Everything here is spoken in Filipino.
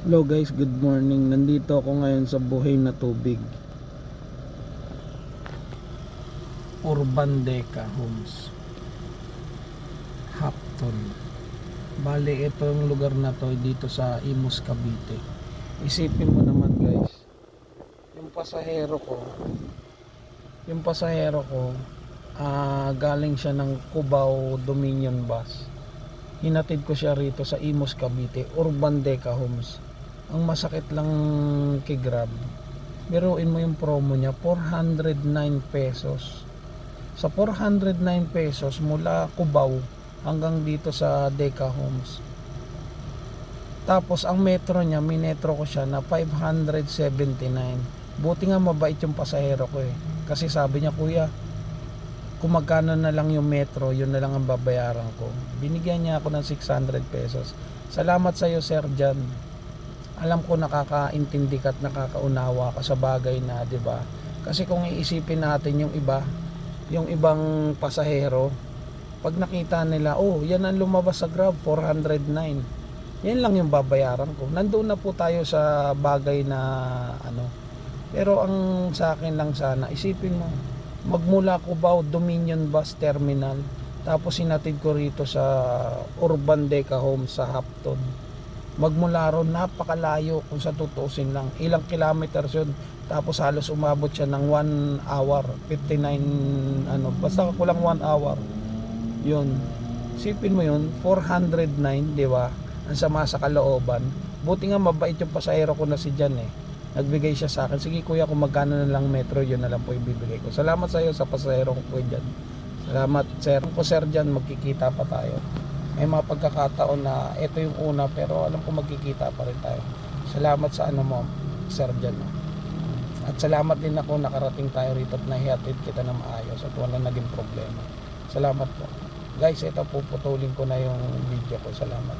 Hello guys, good morning. Nandito ako ngayon sa Buhay na Tubig, Urban Deca Homes, Hapton. Bali, ito yung lugar na to dito sa Imus, Cavite. Isipin mo naman guys, yung pasahero ko galing siya ng Cubao Dominion Bus. Hinatid ko siya rito sa Imus, Cavite, Urban Deca Homes. Ang masakit lang kay Grab, biruin mo yung promo niya, 409 pesos. Sa 409 pesos mula Cubao hanggang dito sa Deca Homes. Tapos ang metro niya, minetro ko siya na 579. Buti nga mabait yung pasahero ko kasi sabi niya, kuya, kung magkano na lang yung metro, yun na lang ang babayaran ko. Binigyan niya ako ng 600 pesos. Salamat sa iyo, Sir Jan. Alam ko nakakaintindi ka at nakakaunawa ka sa bagay na, 'di ba? Kasi kung iisipin natin yung ibang pasahero, pag nakita nila, oh, yan ang lumabas sa Grab, 409. Yan lang yung babayaran ko. Nandoon na po tayo sa bagay na Pero ang sa akin lang sana, isipin mo, magmula Cubao Dominion Bus Terminal, tapos sinatid ko rito sa Urban Deca Homes sa Hapton. Magmula ron, napakalayo kung sa tutusin lang, ilang kilometers yun, tapos halos umabot siya ng 1 hour 59 basta kulang 1 hour yun. Isipin mo yun, 409, di ba? Ang sama sa kalooban. Buti nga mabait yung pasahero ko na si Jan nagbigay siya sa akin, sige kuya, kung magkano na lang metro, yun na lang po ibibigay ko. Salamat sa iyo sa pasahero ko po dyan. Salamat sir. Kung sir dyan, magkikita pa tayo. May mga pagkakataon na ito yung una, pero alam ko magkikita pa rin tayo. Salamat sa mo, sir dyan. At salamat din ako, nakarating tayo rito at nahihatid kita na maayos at wala naging problema. Salamat po guys. Ito, puputulin ko na yung video ko. Salamat.